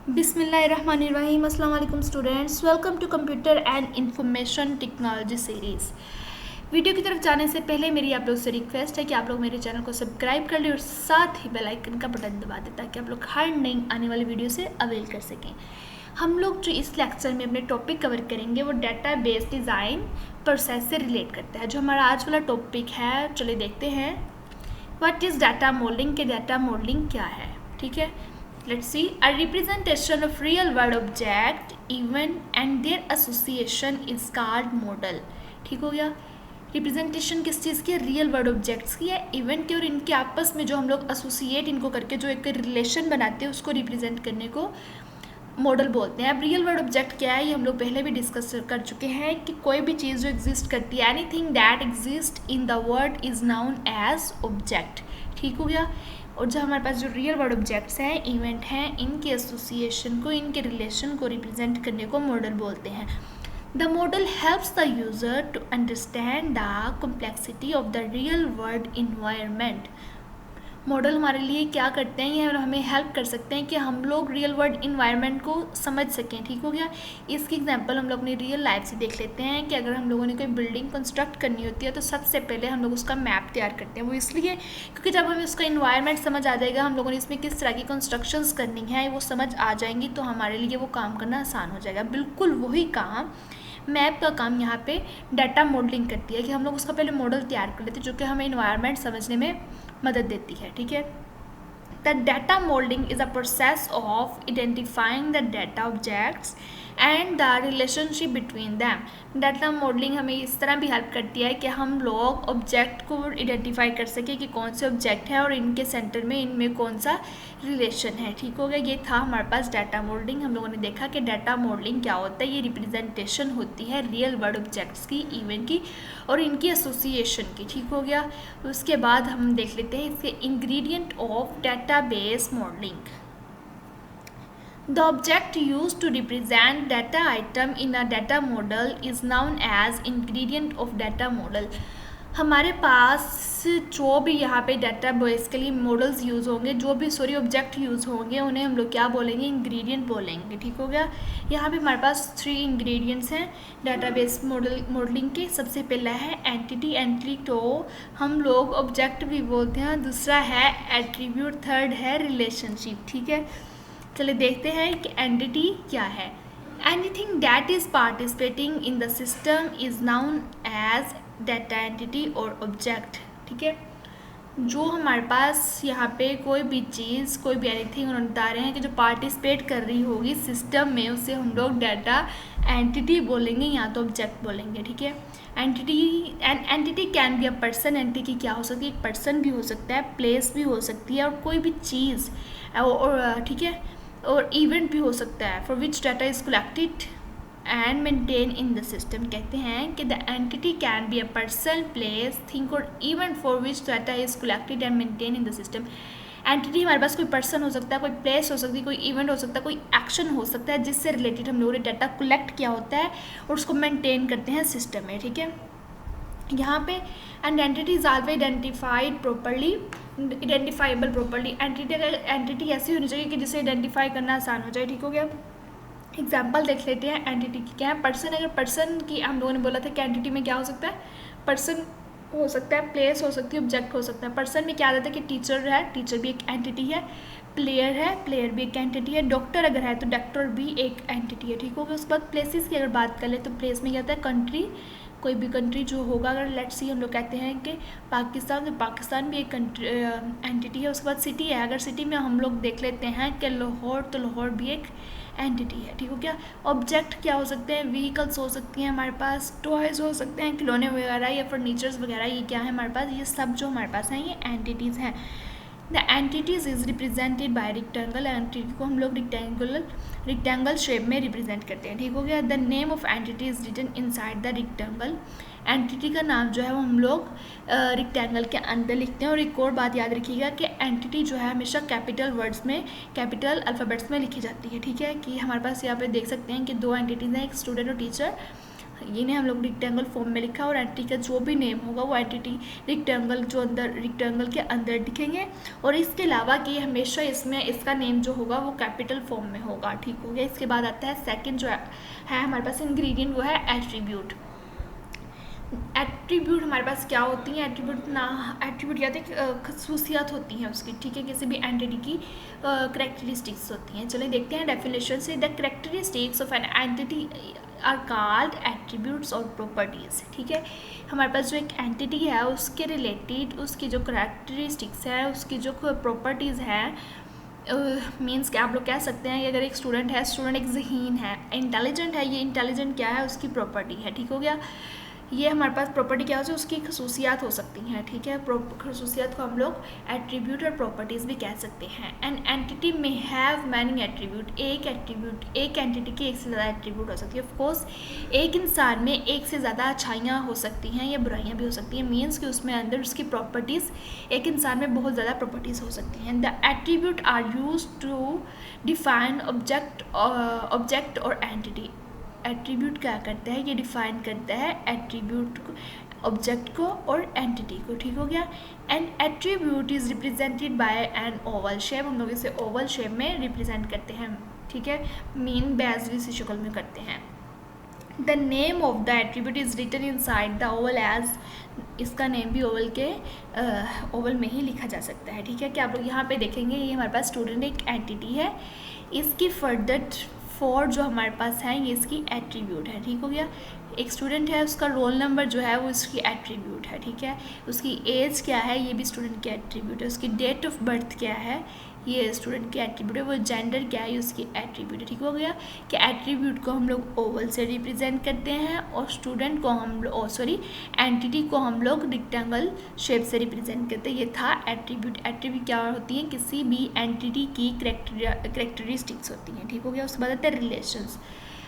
बिस्मिल्लाहिर्रहमानिर्रहीम। अस्सलाम वालेकुम students, welcome to computer and information technology series. Video की तरफ जाने से पहले मेरी आप लोग से रिक्वेस्ट है कि आप लोग मेरे चैनल को सब्सक्राइब कर लें और साथ ही बेल आइकन का बटन दबा दें ताकि आप लोग हर नई आने वाली वीडियो से अवेल कर सकें। हम लोग जो इस लेक्चर में अपने टॉपिक कवर करेंगे वो डेटाबेस डिज़ाइन प्रोसेस से रिलेट करता है। जो हमारा आज वाला टॉपिक है, चलिए देखते हैं व्हाट इज़ डाटा मॉडलिंग के डाटा मॉडलिंग क्या है। ठीक है, let's see. A representation of real world object, event and their association is called model. ठीक हो गया। रिप्रेजेंटेशन किस चीज़ की है? रियल वर्ल्ड ऑब्जेक्ट्स की है, इवेंट की, और इनके आपस में जो हम लोग एसोसिएट इनको करके जो एक रिलेशन बनाते हैं उसको रिप्रेजेंट करने को मॉडल बोलते हैं। अब रियल वर्ल्ड ऑब्जेक्ट क्या है ये हम लोग पहले भी डिस्कस कर चुके हैं कि कोई भी चीज़ जो एग्जिस्ट करती है, anything that exist in the world is known as object. ठीक हो गया। और जो हमारे पास जो रियल वर्ल्ड ऑब्जेक्ट्स हैं, इवेंट हैं, इनके एसोसिएशन को, इनके रिलेशन को रिप्रेजेंट करने को मॉडल बोलते हैं। The model helps the user to understand the complexity of the real world environment. Model हमारे लिए क्या करते हैं, ये हमें हेल्प कर सकते हैं कि हम लोग रियल वर्ल्ड इन्वायरमेंट को समझ सकें। ठीक हो गया। इसकी एग्जांपल हम लोग अपनी रियल लाइफ से देख लेते हैं कि अगर हम लोगों ने कोई बिल्डिंग कंस्ट्रक्ट करनी होती है तो सबसे पहले हम लोग उसका मैप तैयार करते हैं। वो इसलिए क्योंकि जब हमें उसका इन्वायरमेंट समझ आ जाएगा, हम लोगों ने इसमें किस तरह की कंस्ट्रक्शंस करनी है वो समझ आ जाएंगी, तो हमारे लिए वो काम करना आसान हो जाएगा। बिल्कुल वही काम मैप का काम यहाँ पे डाटा मॉडलिंग करती है कि हम लोग उसका पहले मॉडल तैयार कर लेते हैं जो कि हमें इन्वायरमेंट समझने में मदद देती है। ठीक है। The data modelling is a process of identifying the data objects and the relationship between them. Data modelling हमें इस तरह भी हेल्प करती है कि हम लोग ऑब्जेक्ट को आइडेंटिफाई कर सकें कि कौन से ऑब्जेक्ट है और इनके सेंटर में इनमें कौन सा रिलेशन है। ठीक हो गया। ये था हमारे पास डाटा मॉडलिंग। हम लोगों ने देखा कि डाटा मॉडलिंग क्या होता है। ये रिप्रेजेंटेशन होती है रियल वर्ल्ड ऑब्जेक्ट्स की, इवेंट की और इनकी एसोसिएशन की। ठीक हो गया। उसके बाद हम देख लेते हैं इसके ingredient of database modelling. The object used to represent data item in a data model is known as ingredient of data model. हमारे पास जो भी यहाँ पे डाटा बेस के लिए मॉडल्स यूज़ होंगे, जो भी ऑब्जेक्ट यूज़ होंगे, उन्हें हम लोग क्या बोलेंगे? इंग्रेडिएंट बोलेंगे। ठीक हो गया। यहाँ पे हमारे पास 3 इंग्रेडिएंट्स हैं डाटाबेस मॉडलिंग के। सबसे पहला है एंटिटी। एंटिटी तो हम लोग ऑब्जेक्ट भी बोलते हैं। दूसरा है एट्रीब्यूट। थर्ड है रिलेशनशिप। ठीक है। चलिए देखते हैं कि एंटिटी क्या है। Anything that is participating in the system is known as data entity और ऑब्जेक्ट। ठीक है। जो हमारे पास यहाँ पे कोई भी चीज़, कोई भी एनीथिंग उन्होंने बता रहे हैं कि जो पार्टिसिपेट कर रही होगी सिस्टम में, उसे हम लोग डाटा एंटिटी बोलेंगे या तो ऑब्जेक्ट बोलेंगे। ठीक है। Entity can be a person. Entity क्या हो सकती है? एक पर्सन भी हो सकता है, प्लेस भी हो सकती है और कोई भी चीज़ और ठीक है, और इवेंट भी हो सकता है। For which data is collected and maintain in the system. कहते हैं कि the entity can be a person, place, thing और event for which data is collected and maintain in the system. Entity हमारे पास कोई पर्सन हो सकता है, कोई प्लेस हो सकती है, कोई इवेंट हो सकता है, कोई एक्शन हो सकता है जिससे रिलेटेड हम लोगों ने डाटा कलेक्ट किया होता है और उसको मेंटेन करते हैं सिस्टम में। ठीक है। यहाँ पे and entity is always identified properly, identifiable properly. Entity ऐसी होनी चाहिए कि जिसे आइडेंटिफाई करना आसान हो जाए। ठीक हो गया। एग्जाम्पल देख लेते हैं एंटिटी की क्या है। पर्सन। अगर पर्सन की हम लोगों ने बोला था कि एंटिटी में क्या हो सकता है? पर्सन हो सकता है, प्लेस हो सकती है, ऑब्जेक्ट हो सकता है। पर्सन में क्या आता है कि टीचर है, टीचर भी एक एंटिटी है। प्लेयर है, प्लेयर भी एक एंटिटी है। डॉक्टर अगर है तो डॉक्टर भी एक एंटिटी है। ठीक हो गया। उसके बाद प्लेसेस की अगर बात कर ले तो प्लेस में क्या आता है? कंट्री। कोई भी कंट्री जो होगा, अगर लेट्स सी हम लोग कहते हैं कि पाकिस्तान, तो पाकिस्तान भी एक कंट्री एंटिटी है। उसके बाद सिटी है। अगर सिटी में हम लोग देख लेते हैं कि लाहौर, तो लाहौर भी एक एंटिटी है। ठीक हो गया। ऑब्जेक्ट क्या हो सकते हैं? व्हीकल्स हो सकती हैं हमारे पास, टॉयज़ हो सकते हैं, खिलौने वगैरह या फर्नीचर्स वगैरह। ये क्या है हमारे पास? ये सब जो हमारे पास हैं ये एंटिटीज़ हैं। The entities is represented bye rectangle. Entity को हम लोग रेक्टेंगल शेप में रिप्रेजेंट करते हैं। ठीक हो गया। The name of entity is written inside the rectangle. Entity का नाम जो है वो हम लोग रेक्टेंगल के अंदर लिखते हैं। और एक और बात याद रखिएगा कि एंटिटी जो है हमेशा कैपिटल वर्ड्स में, कैपिटल अल्फ़ाबेट्स में लिखी जाती है। ठीक है। कि हमारे पास यहाँ पे देख सकते हैं कि 2 एंटिटीज़ हैं, एक स्टूडेंट और टीचर। ये ने हम लोग रेक्टेंगल फॉर्म में लिखा और एंटिटी का जो भी नेम होगा वो एंटिटी रेक्टेंगल जो अंदर रेक्टेंगल के अंदर दिखेंगे। और इसके अलावा कि हमेशा इसमें इसका नेम जो होगा वो कैपिटल फॉर्म में होगा, ठीक हो गया। इसके बाद आता है सेकंड जो है हमारे पास इंग्रेडिएंट, वो है एट्रीब्यूट। एट्रीब्यूट हमारे पास क्या होती हैं? एट्रीब्यूट क्या होती है? खसूसियात होती हैं उसकी, ठीक है, किसी भी एंटिटी की करेक्टरिस्टिक्स होती हैं। चलिए देखते हैं डेफिनेशन से। The characteristics of an entity are called attributes और प्रॉपर्टीज़, ठीक है। हमारे पास जो एक एंटिटी है उसके रिलेटेड उसकी जो करेक्टरिस्टिक्स है, उसकी जो प्रॉपर्टीज़ हैं, मीन्स क्या आप लोग कह सकते हैं कि अगर एक स्टूडेंट है, स्टूडेंट एक ज़हीन है, इंटेलिजेंट है, ये इंटेलिजेंट क्या है? उसकी प्रॉपर्टी है, ठीक हो गया। ये हमारे पास प्रॉपर्टी क्या होती है? उसकी खसूसियात हो सकती हैं, ठीक है। खसूसियात को हम लोग एट्रीब्यूट और प्रॉपर्टीज़ भी कह सकते हैं। एन एंटिटी में हैव मैनी एट्रीब्यूट, एक एंटिटी की एक से ज़्यादा एट्रीब्यूट हो सकती है। ऑफकोर्स एक इंसान में एक से ज़्यादा अच्छाइयाँ हो सकती हैं या बुराइयाँ भी हो सकती हैं, मीन्स कि उसमें अंदर उसकी प्रॉपर्टीज़, एक इंसान में बहुत ज़्यादा प्रॉपर्टीज़ हो सकती हैं। The attribute are use to define object और एंटिटी। एट्रीब्यूट क्या करता है? ये डिफाइन करता है एट्रीब्यूट को, ऑब्जेक्ट को और एंटिटी को, ठीक हो गया। And attribute is represented by an oval shape, हम लोग इसे ओवल शेप में रिप्रेजेंट करते हैं, ठीक है, मीन बेजली सी शक्ल में करते हैं। The name of the attribute is written inside the oval as, इसका नेम भी ओवल में ही लिखा जा सकता है, ठीक है। कि आप लोग यहाँ पे देखेंगे ये हमारे पास स्टूडेंट एक एंटिटी है, इसकी फर्दर फॉर जो हमारे पास है ये इसकी एट्रीब्यूट है, ठीक हो गया। एक स्टूडेंट है, उसका रोल नंबर जो है वो इसकी एट्रीब्यूट है, ठीक है। उसकी एज क्या है? ये भी स्टूडेंट की एट्रीब्यूट है। उसकी डेट ऑफ बर्थ क्या है? ये स्टूडेंट की एट्रीब्यूट है। वो जेंडर क्या है? उसकी एट्रीब्यूट है, ठीक हो गया। कि एट्रीब्यूट को हम लोग ओवल से रिप्रेजेंट करते हैं और स्टूडेंट को हम लोग एंटिटी को हम लोग रेक्टेंगल शेप से रिप्रेजेंट करते हैं। ये था एट्रीब्यूट। एट्रीब्यूट क्या होती है? किसी भी एंटिटी की करेक्टरिस्टिक्स होती हैं, ठीक हो गया। उसके बाद आते हैं रिलेशंस।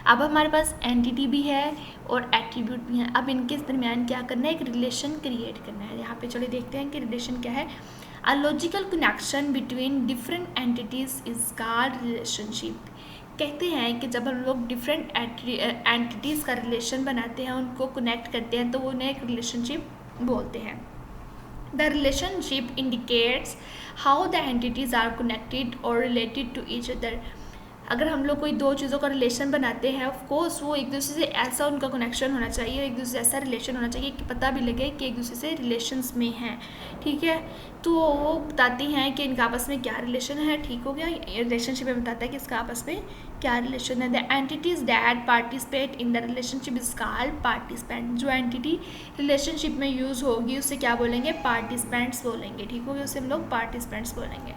अब हमारे पास एंटिटी भी है और एट्रीब्यूट भी है। अब इनके दरमियान क्या करना है? एक रिलेशन क्रिएट करना है। यहाँ पे चलिए देखते हैं कि रिलेशन क्या है। A logical connection between different entities is called relationship। कहते हैं कि जब हम लोग डिफरेंट एंटिटीज़ का रिलेशन बनाते हैं, उनको कनेक्ट करते हैं, तो वो उन्हें एक रिलेशनशिप बोलते हैं। The relationship indicates how the entities are connected or related to each other। अगर हम लोग कोई दो चीज़ों का रिलेशन बनाते हैं, ऑफ कोर्स वो एक दूसरे से ऐसा उनका कनेक्शन होना चाहिए, एक दूसरे से ऐसा रिलेशन होना चाहिए कि पता भी लगे कि एक दूसरे से रिलेशंस में हैं, ठीक है। तो वो बताती हैं कि इनका आपस में क्या रिलेशन है, ठीक हो गया। रिलेशनशिप में बताता है कि इसका आपस में क्या रिलेशन है। The entities that participate in the relationship is called participant. जो एंटिटी रिलेशनशिप में यूज़ होगी उसे क्या बोलेंगे? पार्टिसिपेंट्स बोलेंगे, ठीक हो गया। उसे हम लोग पार्टिसिपेंट्स बोलेंगे।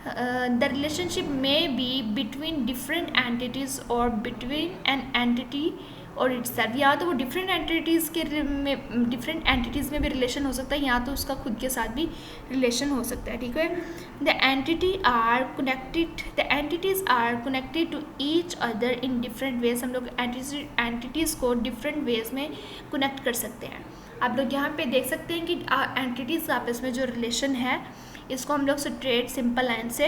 The relationship may be between different entities or between an entity और itself। या तो वो डिफरेंट एंटिटीज़ में भी रिलेशन हो सकता है, या तो उसका खुद के साथ भी रिलेशन हो सकता है, ठीक है। The entities are connected to each other in different ways. हम लोग एंटिटीज़ को डिफरेंट वेज में कनेक्ट कर सकते हैं। आप लोग यहाँ पे देख सकते हैं कि एंटिटीज़ आपस में जो रिलेशन है इसको हम लोग स्ट्रेट सिंपल लाइन से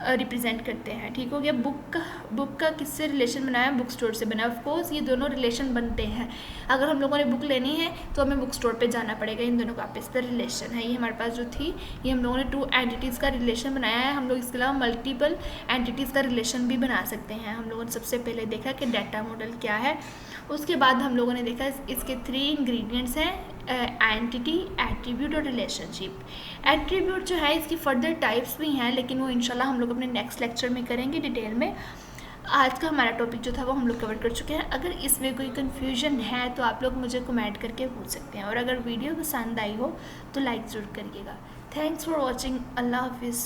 रिप्रेजेंट करते हैं, ठीक हो गया। बुक का किससे रिलेशन बनाया? बुक स्टोर से बनाया। ऑफ कोर्स ये दोनों रिलेशन बनते हैं। अगर हम लोगों ने बुक लेनी है तो हमें बुक स्टोर पे जाना पड़ेगा। इन दोनों का आपस में रिलेशन है। ये हमारे पास जो थी, ये हम लोगों ने टू एंटिटीज़ का रिलेशन बनाया है। हम लोग इसके अलावा मल्टीपल एंटिटीज़ का रिलेशन भी बना सकते हैं। हम लोगों ने सबसे पहले देखा कि डाटा मॉडल क्या है, उसके बाद हम लोगों ने देखा इसके 3 इंग्रेडिएंट्स हैं, एंटिटी, एट्रीब्यूट और रिलेशनशिप। एट्रीब्यूट जो है इसकी फर्दर टाइप्स भी हैं, लेकिन वो इंशाल्लाह हम लोग अपने नेक्स्ट लेक्चर में करेंगे डिटेल में। आज का हमारा टॉपिक जो था वो हम लोग कवर कर चुके हैं। अगर इसमें कोई कन्फ्यूजन है तो आप लोग मुझे कमेंट करके पूछ सकते हैं, और अगर वीडियो पसंद आई हो तो लाइक ज़रूर करिएगा। Thanks for watching. अल्लाह हाफिज़।